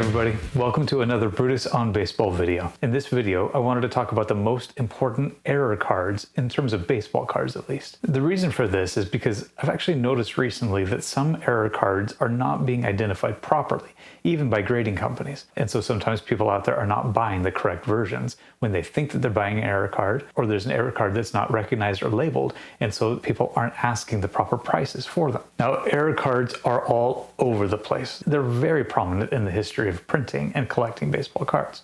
everybody, welcome to another Brutus on Baseball video. In this video, I wanted to talk about the most important error cards, in terms of baseball cards at least. The reason for this is because I've actually noticed recently that some error cards are not being identified properly, even by grading companies. And so sometimes people out there are not buying the correct versions when they think that they're buying an error card, or there's an error card that's not recognized or labeled, and so people aren't asking the proper prices for them. Now, error cards are all over the place. They're very prominent in the history of printing and collecting baseball cards.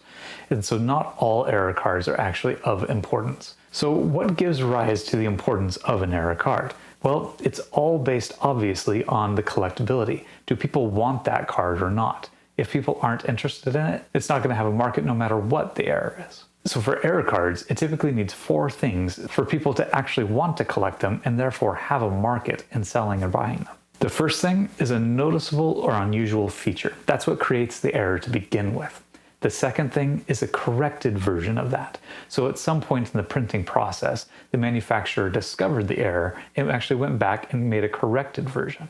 And so not all error cards are actually of importance. So what gives rise to the importance of an error card? Well, it's all based obviously on the collectability. Do people want that card or not? If people aren't interested in it, it's not going to have a market no matter what the error is. So for error cards, it typically needs 4 things for people to actually want to collect them and therefore have a market in selling or buying them. The first thing is a noticeable or unusual feature. That's what creates the error to begin with. The second thing is a corrected version of that. So at some point in the printing process, the manufacturer discovered the error and actually went back and made a corrected version.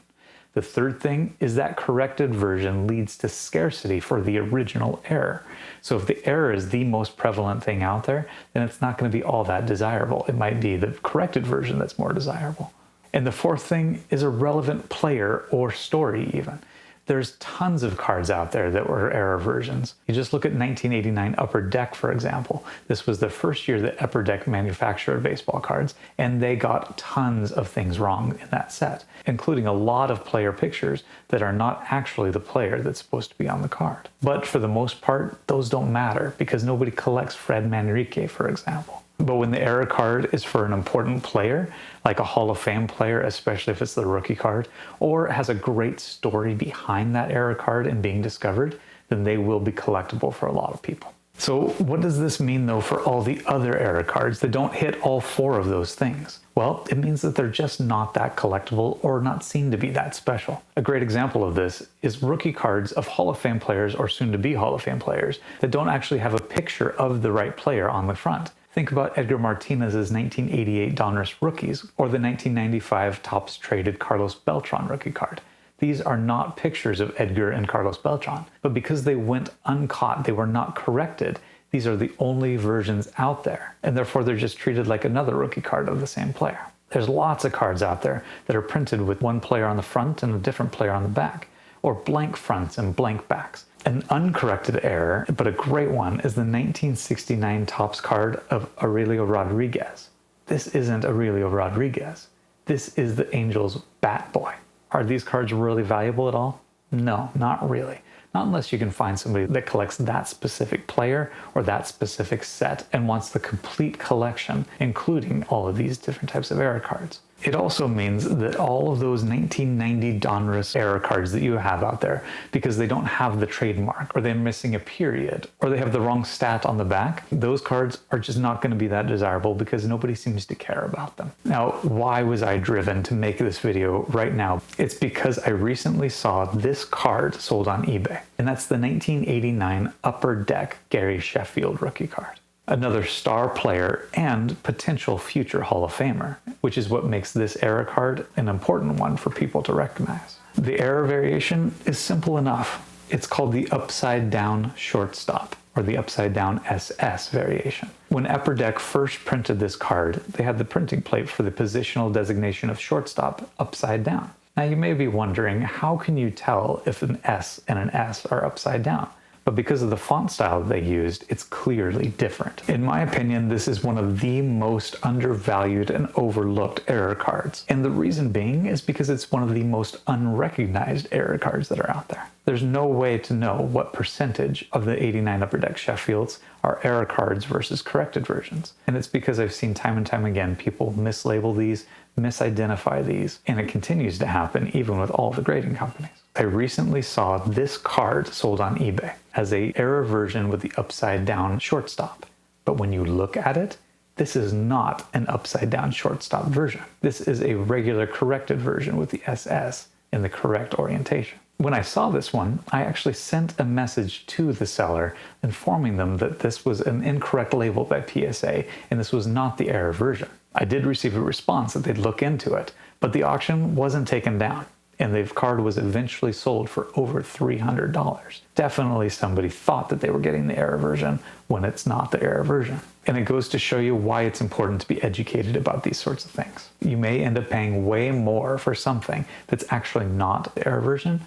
The third thing is that corrected version leads to scarcity for the original error. So if the error is the most prevalent thing out there, then it's not going to be all that desirable. It might be the corrected version that's more desirable. And the fourth thing is a relevant player or story even. There's tons of cards out there that were error versions. You just look at 1989 Upper Deck, for example. This was the first year that Upper Deck manufactured baseball cards, and they got tons of things wrong in that set, including a lot of player pictures that are not actually the player that's supposed to be on the card. But for the most part, those don't matter because nobody collects Fred Manrique, for example. But when the error card is for an important player, like a Hall of Fame player, especially if it's the rookie card, or has a great story behind that error card and being discovered, then they will be collectible for a lot of people. So what does this mean though for all the other error cards that don't hit all 4 of those things? Well, it means that they're just not that collectible or not seen to be that special. A great example of this is rookie cards of Hall of Fame players or soon to be Hall of Fame players that don't actually have a picture of the right player on the front. Think about Edgar Martinez's 1988 Donruss rookies or the 1995 Topps traded Carlos Beltran rookie card. These are not pictures of Edgar and Carlos Beltran, but because they went uncaught, they were not corrected, these are the only versions out there, and therefore they're just treated like another rookie card of the same player. There's lots of cards out there that are printed with one player on the front and a different player on the back, or blank fronts and blank backs. An uncorrected error, but a great one, is the 1969 Topps card of Aurelio Rodriguez. This isn't Aurelio Rodriguez. This is the Angels' Bat Boy. Are these cards really valuable at all? No, not really. Not unless you can find somebody that collects that specific player or that specific set and wants the complete collection, including all of these different types of error cards. It also means that all of those 1990 Donruss error cards that you have out there, because they don't have the trademark, or they're missing a period, or they have the wrong stat on the back, those cards are just not going to be that desirable because nobody seems to care about them. Now, why was I driven to make this video right now? It's because I recently saw this card sold on eBay, and that's the 1989 Upper Deck Gary Sheffield rookie card. Another star player and potential future Hall of Famer, which is what makes this error card an important one for people to recognize. The error variation is simple enough. It's called the upside down shortstop, or the upside down SS variation. When Upper Deck first printed this card, they had the printing plate for the positional designation of shortstop upside down. Now you may be wondering, how can you tell if an S and an S are upside down? But because of the font style that they used, it's clearly different. In my opinion, this is one of the most undervalued and overlooked error cards. And the reason being is because it's one of the most unrecognized error cards that are out there. There's no way to know what percentage of the 89 Upper Deck Sheffields are error cards versus corrected versions. And it's because I've seen time and time again people mislabel these, misidentify these, and it continues to happen even with all the grading companies. I recently saw this card sold on eBay as an error version with the upside down shortstop. But when you look at it, this is not an upside down shortstop version. This is a regular corrected version with the SS in the correct orientation. When I saw this one, I actually sent a message to the seller informing them that this was an incorrect label by PSA and this was not the error version. I did receive a response that they'd look into it, but the auction wasn't taken down. and the card was eventually sold for over $300. Definitely somebody thought that they were getting the error version when it's not the error version. And it goes to show you why it's important to be educated about these sorts of things. You may end up paying way more for something that's actually not the error version,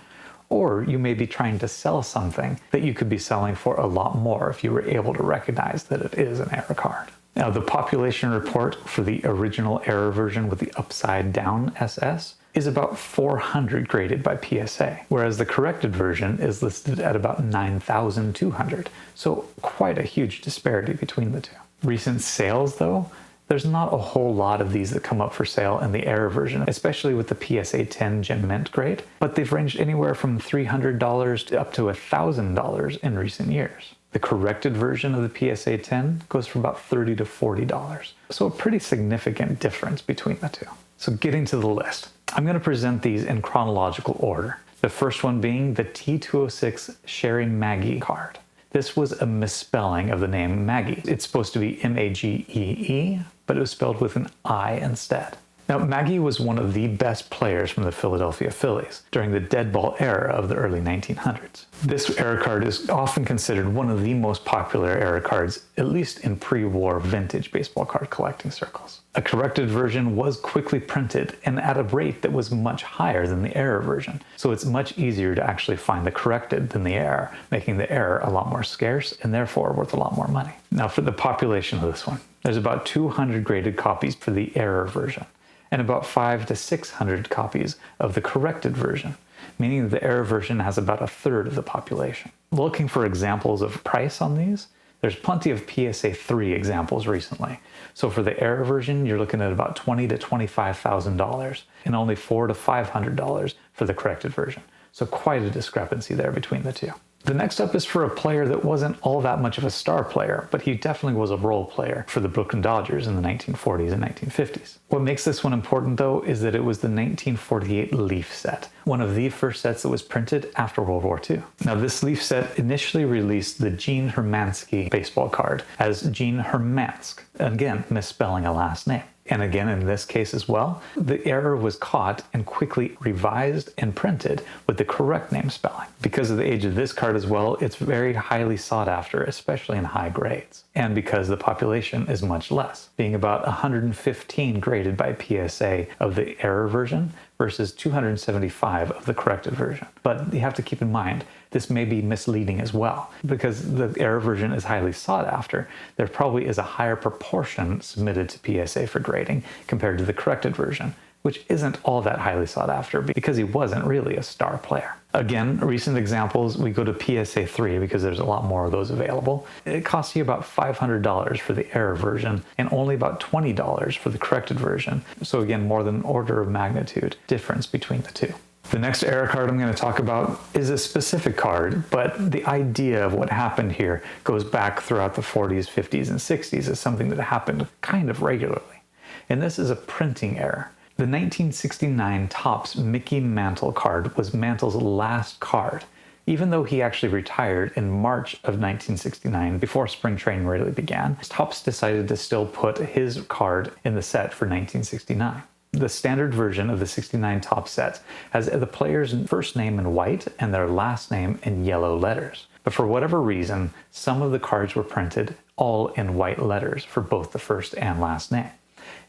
or you may be trying to sell something that you could be selling for a lot more if you were able to recognize that it is an error card. Now, the population report for the original error version with the upside down SS is about 400 graded by PSA, whereas the corrected version is listed at about 9,200. So quite a huge disparity between the two. Recent sales though, there's not a whole lot of these that come up for sale in the error version, especially with the PSA 10 Gem Mint grade, but they've ranged anywhere from $300 to up to $1,000 in recent years. The corrected version of the PSA 10 goes for about $30 to $40. So a pretty significant difference between the two. So getting to the list, I'm going to present these in chronological order. The first one being the T206 Sherry Magee card. This was a misspelling of the name Magee. It's supposed to be Magee, but it was spelled with an I instead. Now, Magee was one of the best players from the Philadelphia Phillies during the dead ball era of the early 1900s. This error card is often considered one of the most popular error cards, at least in pre-war vintage baseball card collecting circles. A corrected version was quickly printed and at a rate that was much higher than the error version, so it's much easier to actually find the corrected than the error, making the error a lot more scarce and therefore worth a lot more money. Now, for the population of this one, there's about 200 graded copies for the error version, and about 500 to 600 copies of the corrected version, meaning that the error version has about a third of the population. Looking for examples of price on these, there's plenty of PSA 3 examples recently. So for the error version, you're looking at about $20,000 to $25,000 and only $400 to $500 for the corrected version. So quite a discrepancy there between the two. The next up is for a player that wasn't all that much of a star player, but he definitely was a role player for the Brooklyn Dodgers in the 1940s and 1950s. What makes this one important though is that it was the 1948 Leaf set, one of the first sets that was printed after World War II. Now, this Leaf set initially released the Gene Hermanski baseball card as Gene Hermansk, again misspelling a last name. And again, in this case as well, the error was caught and quickly revised and printed with the correct name spelling. Because of the age of this card as well, it's very highly sought after, especially in high grades. And because the population is much less, being about 115 graded by PSA of the error version versus 275 of the corrected version. But you have to keep in mind, this may be misleading as well. Because the error version is highly sought after, there probably is a higher proportion submitted to PSA for grading compared to the corrected version, which isn't all that highly sought after because he wasn't really a star player. Again, recent examples, we go to PSA 3 because there's a lot more of those available. It costs you about $500 for the error version and only about $20 for the corrected version. So again, more than an order of magnitude difference between the two. The next error card I'm going to talk about is a specific card, but the idea of what happened here goes back throughout the 40s, 50s, and 60s as something that happened kind of regularly. And this is a printing error. The 1969 Topps Mickey Mantle card was Mantle's last card, even though he actually retired in March of 1969 before spring training really began. Topps decided to still put his card in the set for 1969. The standard version of the 69 Topps set has the player's first name in white and their last name in yellow letters. But for whatever reason, some of the cards were printed all in white letters for both the first and last name.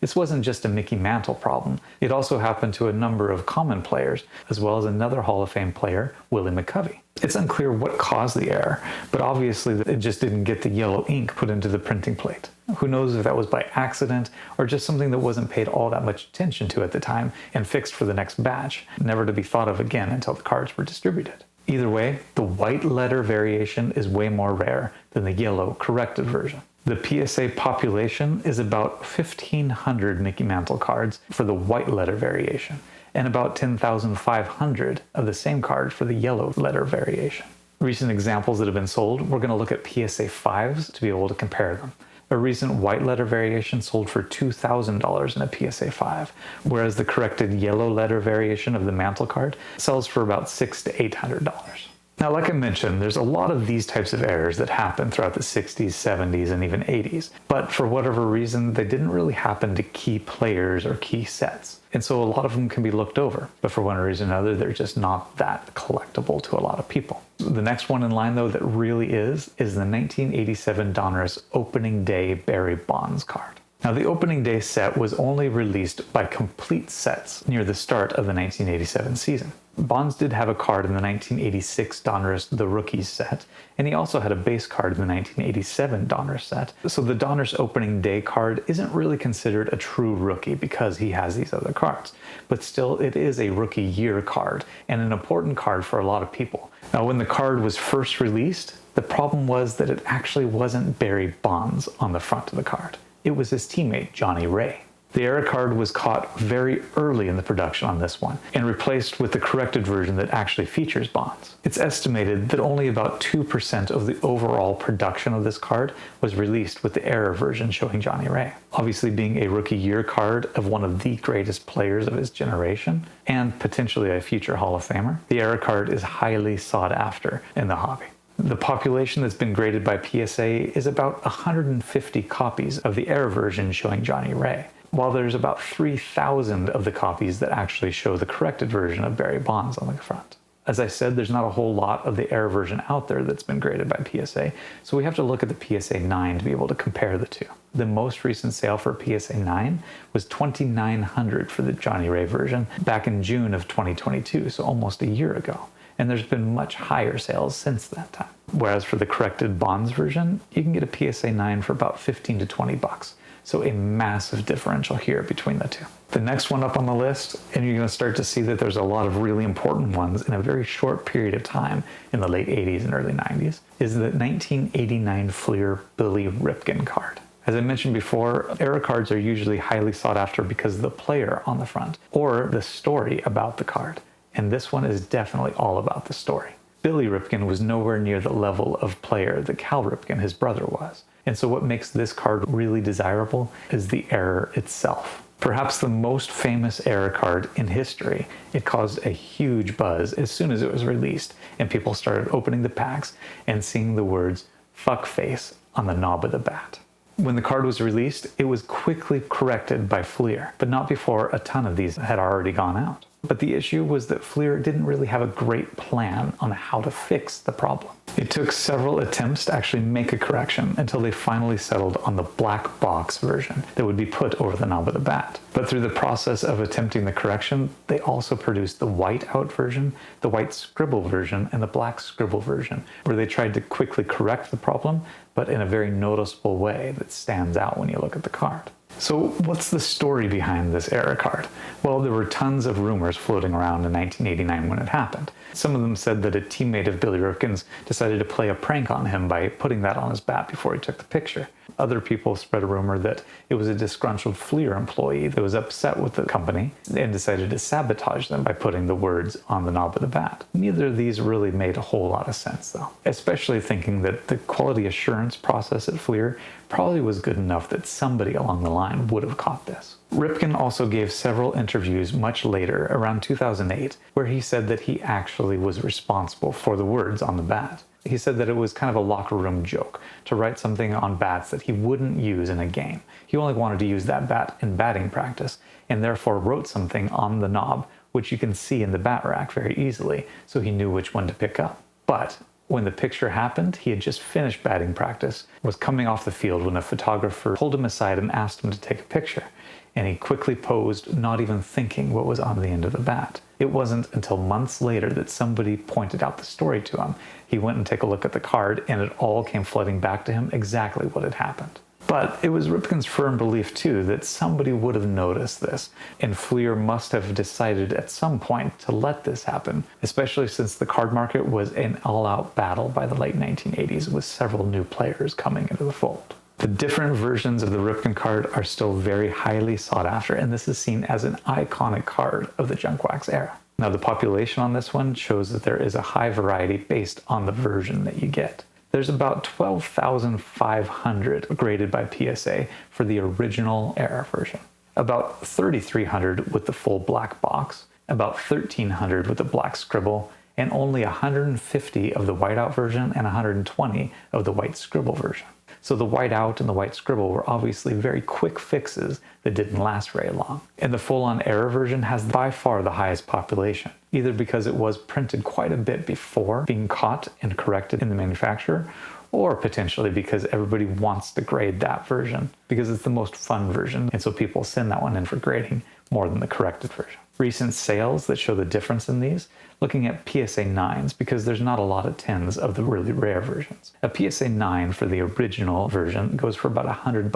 This wasn't just a Mickey Mantle problem. It also happened to a number of common players, as well as another Hall of Fame player, Willie McCovey. It's unclear what caused the error, but obviously it just didn't get the yellow ink put into the printing plate. Who knows if that was by accident or just something that wasn't paid all that much attention to at the time and fixed for the next batch, never to be thought of again until the cards were distributed. Either way, the white letter variation is way more rare than the yellow corrected version. The PSA population is about 1,500 Mickey Mantle cards for the white letter variation, and about 10,500 of the same card for the yellow letter variation. Recent examples that have been sold, we're going to look at PSA 5s to be able to compare them. A recent white letter variation sold for $2,000 in a PSA 5, whereas the corrected yellow letter variation of the Mantle card sells for about $600 to $800. Now, like I mentioned, there's a lot of these types of errors that happen throughout the 60s, 70s, and even 80s. But for whatever reason, they didn't really happen to key players or key sets. And so a lot of them can be looked over. But for one reason or another, they're just not that collectible to a lot of people. The next one in line, though, that really is the 1987 Donruss Opening Day Barry Bonds card. Now, the opening day set was only released by complete sets near the start of the 1987 season. Bonds did have a card in the 1986 Donruss The Rookies set, and he also had a base card in the 1987 Donruss set. So the Donruss opening day card isn't really considered a true rookie because he has these other cards. But still, it is a rookie year card, and an important card for a lot of people. Now, when the card was first released, the problem was that it actually wasn't Barry Bonds on the front of the card. It was his teammate, Johnny Ray. The error card was caught very early in the production on this one and replaced with the corrected version that actually features Bonds. It's estimated that only about 2% of the overall production of this card was released with the error version showing Johnny Ray. Obviously, being a rookie year card of one of the greatest players of his generation and potentially a future Hall of Famer, the error card is highly sought after in the hobby. The population that's been graded by PSA is about 150 copies of the error version showing Johnny Ray, while there's about 3,000 of the copies that actually show the corrected version of Barry Bonds on the front. As I said, there's not a whole lot of the error version out there that's been graded by PSA, so we have to look at the PSA 9 to be able to compare the two. The most recent sale for PSA 9 was $2,900 for the Johnny Ray version back in June of 2022, so almost a year ago. And there's been much higher sales since that time. Whereas for the corrected Bonds version, you can get a PSA 9 for about 15 to 20 bucks. So a massive differential here between the two. The next one up on the list, and you're going to start to see that there's a lot of really important ones in a very short period of time in the late 80s and early 90s, is the 1989 Fleer Billy Ripken card. As I mentioned before, error cards are usually highly sought after because of the player on the front or the story about the card. And this one is definitely all about the story. Billy Ripken was nowhere near the level of player that Cal Ripken, his brother, was. And so what makes this card really desirable is the error itself. Perhaps the most famous error card in history, it caused a huge buzz as soon as it was released, and people started opening the packs and seeing the words "fuckface" on the knob of the bat. When the card was released, it was quickly corrected by Fleer, but not before a ton of these had already gone out. But the issue was that Fleer didn't really have a great plan on how to fix the problem. It took several attempts to actually make a correction until they finally settled on the black box version that would be put over the knob of the bat. But through the process of attempting the correction, they also produced the white out version, the white scribble version, and the black scribble version, where they tried to quickly correct the problem, but in a very noticeable way that stands out when you look at the card. So what's the story behind this error card? Well, there were tons of rumors floating around in 1989 when it happened. Some of them said that a teammate of Billy Ripken's decided to play a prank on him by putting that on his bat before he took the picture. Other people spread a rumor that it was a disgruntled Fleer employee that was upset with the company and decided to sabotage them by putting the words on the knob of the bat. Neither of these really made a whole lot of sense, though, especially thinking that the quality assurance process at Fleer probably was good enough that somebody along the line would have caught this. Ripken also gave several interviews much later, around 2008, where he said that he actually was responsible for the words on the bat. He said that it was kind of a locker room joke to write something on bats that he wouldn't use in a game. He only wanted to use that bat in batting practice, and therefore wrote something on the knob, which you can see in the bat rack very easily, so he knew which one to pick up. But when the picture happened, he had just finished batting practice, was coming off the field when a photographer pulled him aside and asked him to take a picture. And he quickly posed, not even thinking what was on the end of the bat. It wasn't until months later that somebody pointed out the story to him. He went and took a look at the card, and it all came flooding back to him exactly what had happened. But it was Ripken's firm belief, too, that somebody would have noticed this, and Fleer must have decided at some point to let this happen, especially since the card market was an all-out battle by the late 1980s with several new players coming into the fold. The different versions of the Ripken card are still very highly sought after, and this is seen as an iconic card of the junk wax era. Now, the population on this one shows that there is a high variety based on the version that you get. There's about 12,500 graded by PSA for the original era version, about 3,300 with the full black box, about 1,300 with the black scribble, and only 150 of the whiteout version and 120 of the white scribble version. So the whiteout and the white scribble were obviously very quick fixes that didn't last very long. And the full-on error version has by far the highest population, either because it was printed quite a bit before being caught and corrected in the manufacturer, or potentially because everybody wants to grade that version because it's the most fun version, and so people send that one in for grading more than the corrected version. Recent sales that show the difference in these, looking at PSA 9s because there's not a lot of 10s of the really rare versions. A PSA 9 for the original version goes for about $100,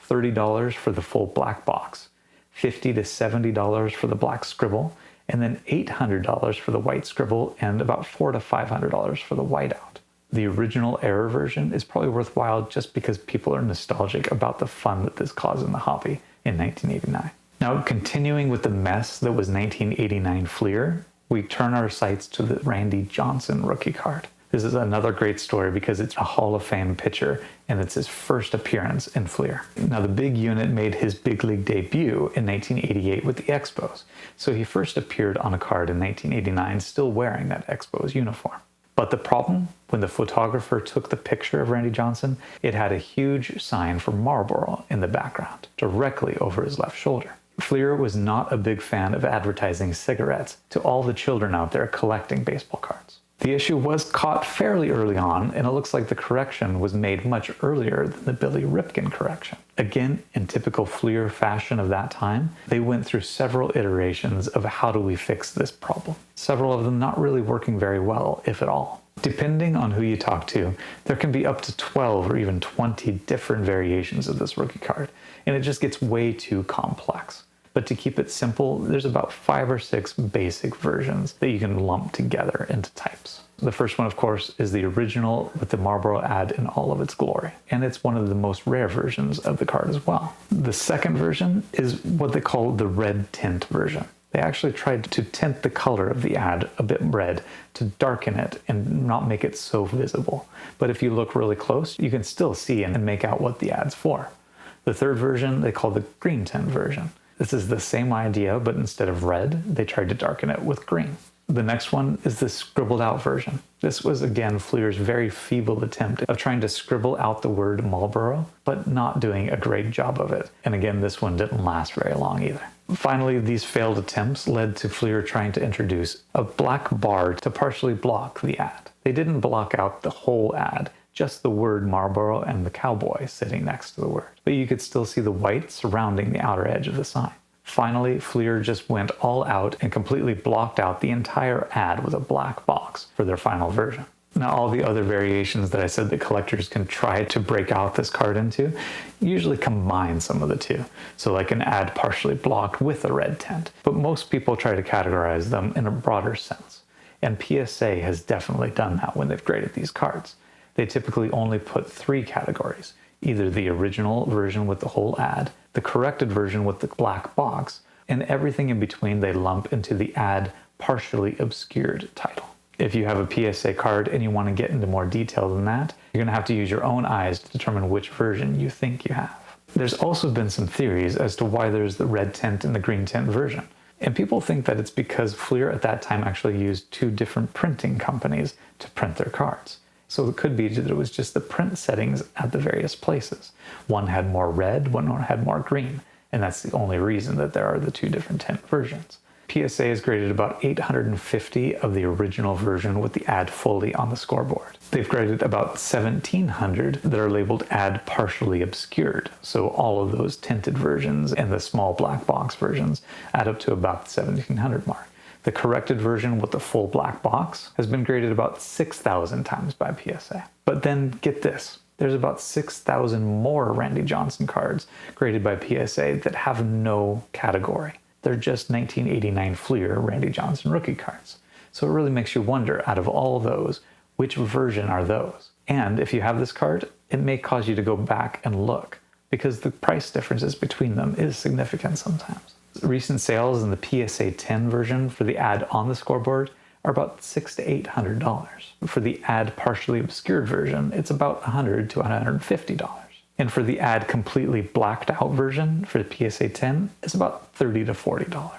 $30 for the full black box, $50 to $70 for the black scribble, and then $800 for the white scribble and about $400 to $500 for the whiteout. The original error version is probably worthwhile just because people are nostalgic about the fun that this caused in the hobby in 1989. Now, continuing with the mess that was 1989 Fleer, we turn our sights to the Randy Johnson rookie card. This is another great story because it's a Hall of Fame pitcher and it's his first appearance in Fleer. Now, the big unit made his big league debut in 1988 with the Expos, so he first appeared on a card in 1989 still wearing that Expos uniform. But the problem, when the photographer took the picture of Randy Johnson, it had a huge sign for Marlboro in the background, directly over his left shoulder. Fleer was not a big fan of advertising cigarettes to all the children out there collecting baseball cards. The issue was caught fairly early on, and it looks like the correction was made much earlier than the Billy Ripken correction. Again, in typical Fleer fashion of that time, they went through several iterations of how do we fix this problem. Several of them not really working very well, if at all. Depending on who you talk to, there can be up to 12 or even 20 different variations of this rookie card, and it just gets way too complex. But to keep it simple, there's about 5 or 6 basic versions that you can lump together into types. The first one, of course, is the original with the Marlboro ad in all of its glory, and it's one of the most rare versions of the card as well. The second version is what they call the red tint version. They actually tried to tint the color of the ad a bit red to darken it and not make it so visible. But if you look really close, you can still see and make out what the ad's for. The third version they call the green tint version. This is the same idea, but instead of red, they tried to darken it with green. The next one is the scribbled out version. This was again Fleer's very feeble attempt of trying to scribble out the word Marlboro, but not doing a great job of it. And again, this one didn't last very long either. Finally, these failed attempts led to Fleer trying to introduce a black bar to partially block the ad. They didn't block out the whole ad, just the word Marlboro and the cowboy sitting next to the word. But you could still see the white surrounding the outer edge of the sign. Finally, Fleer just went all out and completely blocked out the entire ad with a black box for their final version. Now, all the other variations that I said that collectors can try to break out this card into usually combine some of the two. So like an ad partially blocked with a red tint. But most people try to categorize them in a broader sense. And PSA has definitely done that when they've graded these cards. They typically only put 3 categories, either the original version with the whole ad, the corrected version with the black box, and everything in between they lump into the ad partially obscured title. If you have a PSA card and you want to get into more detail than that, you're going to have to use your own eyes to determine which version you think you have. There's also been some theories as to why there's the red tint and the green tint version. And people think that it's because Fleer at that time actually used 2 different printing companies to print their cards. So it could be that it was just the print settings at the various places. One had more red, one had more green, and that's the only reason that there are the 2 different tint versions. PSA has graded about 850 of the original version with the ad fully on the scoreboard. They've graded about 1,700 that are labeled ad partially obscured, so all of those tinted versions and the small black box versions add up to about the 1,700 mark. The corrected version with the full black box has been graded about 6,000 times by PSA. But then get this, there's about 6,000 more Randy Johnson cards graded by PSA that have no category. They're just 1989 Fleer Randy Johnson rookie cards. So it really makes you wonder, out of all those, which version are those? And if you have this card, it may cause you to go back and look, because the price differences between them is significant sometimes. Recent sales in the PSA 10 version for the ad on the scoreboard are about $600 to $800. For the ad partially obscured version, it's about $100 to $150. And for the ad completely blacked out version for the PSA 10, it's about $30 to $40.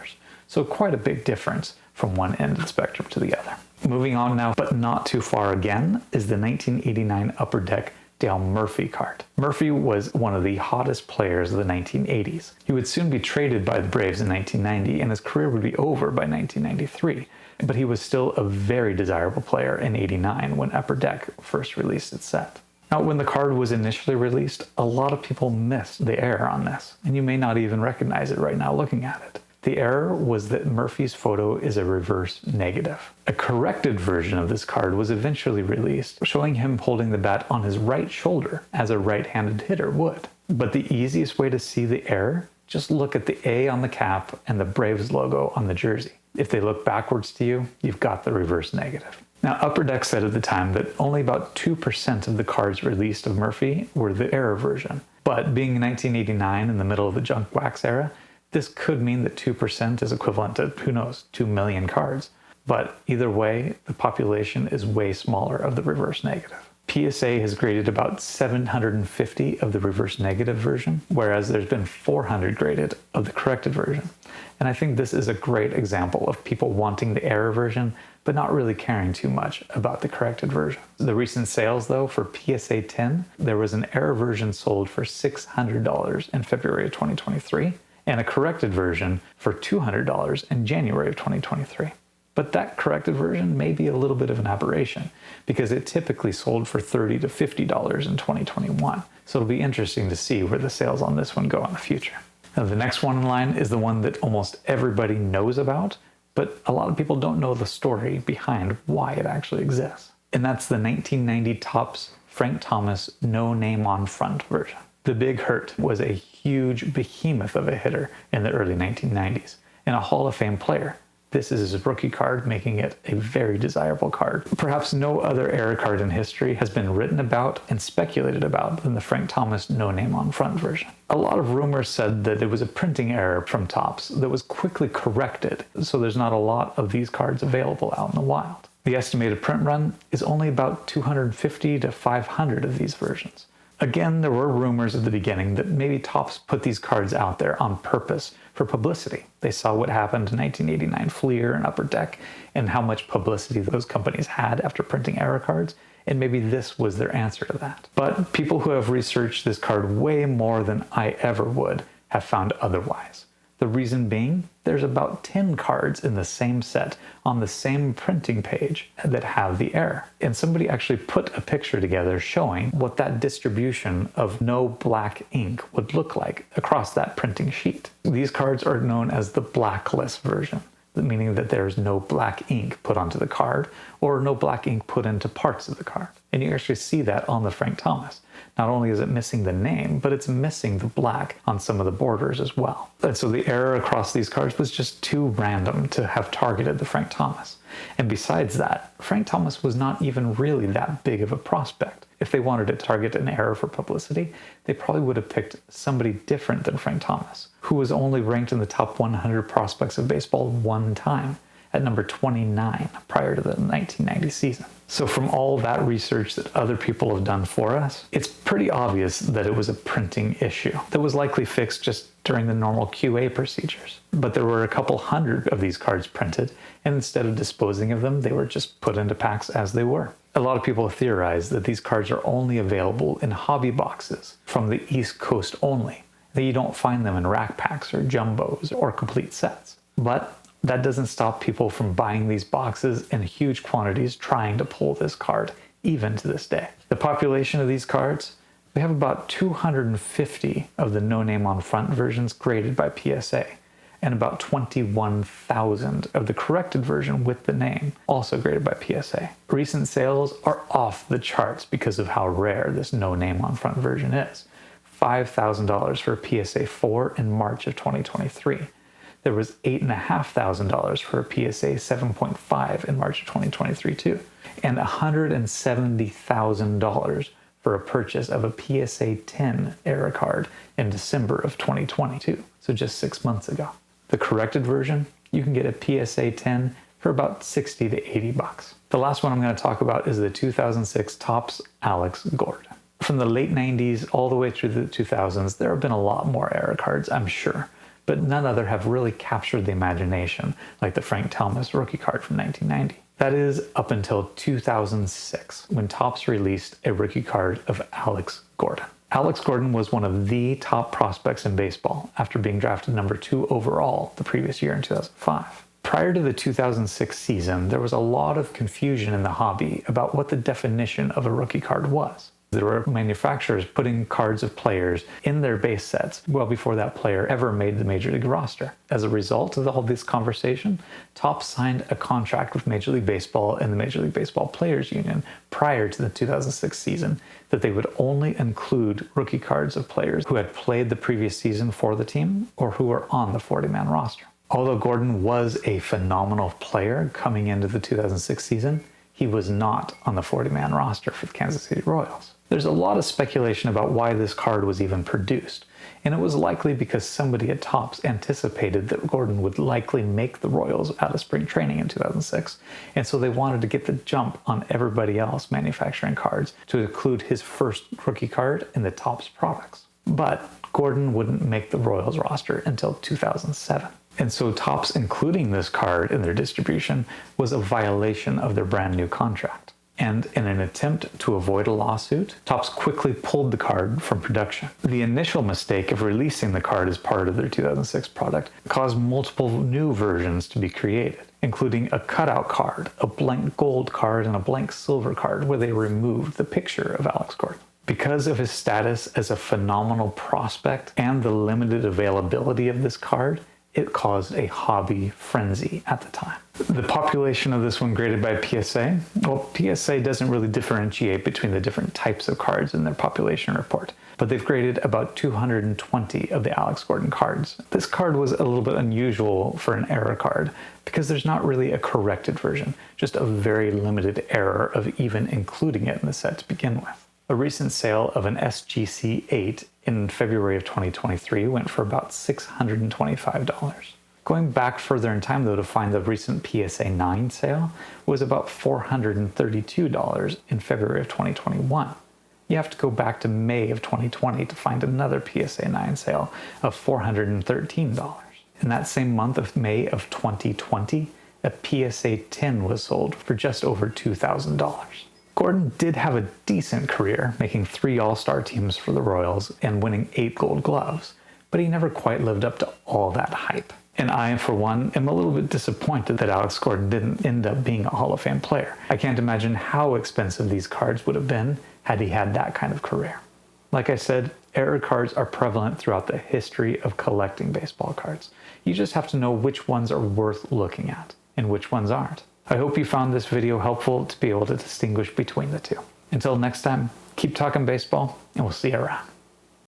So quite a big difference from one end of the spectrum to the other. Moving on now, but not too far again, is the 1989 Upper Deck Dale Murphy card. Murphy was one of the hottest players of the 1980s. He would soon be traded by the Braves in 1990, and his career would be over by 1993. But he was still a very desirable player in '89 when Upper Deck first released its set. Now, when the card was initially released, a lot of people missed the error on this, and you may not even recognize it right now looking at it. The error was that Murphy's photo is a reverse negative. A corrected version of this card was eventually released, showing him holding the bat on his right shoulder, as a right-handed hitter would. But the easiest way to see the error, just look at the A on the cap and the Braves logo on the jersey. If they look backwards to you, you've got the reverse negative. Now, Upper Deck said at the time that only about 2% of the cards released of Murphy were the error version. But being 1989 in the middle of the junk wax era, this could mean that 2% is equivalent to, who knows, 2 million cards. But either way, the population is way smaller of the reverse negative. PSA has graded about 750 of the reverse negative version, whereas there's been 400 graded of the corrected version. And I think this is a great example of people wanting the error version, but not really caring too much about the corrected version. The recent sales, though, for PSA 10, there was an error version sold for $600 in February of 2023, and a corrected version for $200 in January of 2023. But that corrected version may be a little bit of an aberration, because it typically sold for $30 to $50 in 2021. So it'll be interesting to see where the sales on this one go in the future. Now, the next one in line is the one that almost everybody knows about, but a lot of people don't know the story behind why it actually exists. And that's the 1990 Topps Frank Thomas No Name on Front version. The Big Hurt was a huge behemoth of a hitter in the early 1990s and a Hall of Fame player. This is his rookie card, making it a very desirable card. Perhaps no other error card in history has been written about and speculated about than the Frank Thomas No Name on Front version. A lot of rumors said that it was a printing error from Topps that was quickly corrected, so there's not a lot of these cards available out in the wild. The estimated print run is only about 250 to 500 of these versions. Again, there were rumors at the beginning that maybe Topps put these cards out there on purpose for publicity. They saw what happened in 1989 Fleer and Upper Deck and how much publicity those companies had after printing error cards, and maybe this was their answer to that. But people who have researched this card way more than I ever would have found otherwise. The reason being, there's about 10 cards in the same set on the same printing page that have the error. And somebody actually put a picture together showing what that distribution of no black ink would look like across that printing sheet. These cards are known as the blacklist version, meaning that there's no black ink put onto the card or no black ink put into parts of the card. And you actually see that on the Frank Thomas. Not only is it missing the name, but it's missing the black on some of the borders as well. And so the error across these cards was just too random to have targeted the Frank Thomas. And besides that, Frank Thomas was not even really that big of a prospect. If they wanted to target an error for publicity, they probably would have picked somebody different than Frank Thomas, who was only ranked in the top 100 prospects of baseball one time, at number 29 prior to the 1990 season. So from all that research that other people have done for us, it's pretty obvious that it was a printing issue that was likely fixed just during the normal QA procedures. But there were a couple hundred of these cards printed, and instead of disposing of them, they were just put into packs as they were. A lot of people theorize that these cards are only available in hobby boxes from the East Coast only, that you don't find them in rack packs or jumbos or complete sets. But that doesn't stop people from buying these boxes in huge quantities trying to pull this card, even to this day. The population of these cards, we have about 250 of the No Name on Front versions graded by PSA, and about 21,000 of the corrected version with the name, also graded by PSA. Recent sales are off the charts because of how rare this No Name on Front version is. $5,000 for a PSA 4 in March of 2023. There was $8,500 for a PSA 7.5 in March of 2023 too, and $170,000 for a purchase of a PSA 10 error card in December of 2022, so just 6 months ago. The corrected version, you can get a PSA 10 for about 60 to 80 bucks. The last one I'm going to talk about is the 2006 Topps Alex Gordon. From the late 90s all the way through the 2000s, there have been a lot more error cards, I'm sure. but none other have really captured the imagination like the Frank Thomas rookie card from 1990. That is up until 2006, when Topps released a rookie card of Alex Gordon. Alex Gordon was one of the top prospects in baseball after being drafted number 2 overall the previous year in 2005. Prior to the 2006 season, there was a lot of confusion in the hobby about what the definition of a rookie card was. There were manufacturers putting cards of players in their base sets well before that player ever made the Major League roster. As a result of all this conversation, Topps signed a contract with Major League Baseball and the Major League Baseball Players Union prior to the 2006 season that they would only include rookie cards of players who had played the previous season for the team or who were on the 40-man roster. Although Gordon was a phenomenal player coming into the 2006 season, he was not on the 40-man roster for the Kansas City Royals. There's a lot of speculation about why this card was even produced, and it was likely because somebody at Topps anticipated that Gordon would likely make the Royals out of spring training in 2006, and so they wanted to get the jump on everybody else manufacturing cards to include his first rookie card in the Topps products. But Gordon wouldn't make the Royals roster until 2007. And so Topps including this card in their distribution was a violation of their brand new contract. And in an attempt to avoid a lawsuit, Topps quickly pulled the card from production. The initial mistake of releasing the card as part of their 2006 product caused multiple new versions to be created, including a cutout card, a blank gold card, and a blank silver card where they removed the picture of Alex Gordon. Because of his status as a phenomenal prospect and the limited availability of this card, it caused a hobby frenzy at the time. The population of this one graded by PSA, well, PSA doesn't really differentiate between the different types of cards in their population report, but they've graded about 220 of the Alex Gordon cards. This card was a little bit unusual for an error card because there's not really a corrected version, just a very limited error of even including it in the set to begin with. A recent sale of an SGC 8 in February of 2023 went for about $625. Going back further in time though to find the recent PSA 9 sale was about $432 in February of 2021. You have to go back to May of 2020 to find another PSA 9 sale of $413. In that same month of May of 2020, a PSA 10 was sold for just over $2,000. Gordon did have a decent career, making 3 All-Star teams for the Royals and winning 8 Gold Gloves, but he never quite lived up to all that hype. And I, for one, am a little bit disappointed that Alex Gordon didn't end up being a Hall of Fame player. I can't imagine how expensive these cards would have been had he had that kind of career. Like I said, error cards are prevalent throughout the history of collecting baseball cards. You just have to know which ones are worth looking at and which ones aren't. I hope you found this video helpful to be able to distinguish between the two. Until next time, keep talking baseball, and we'll see you around.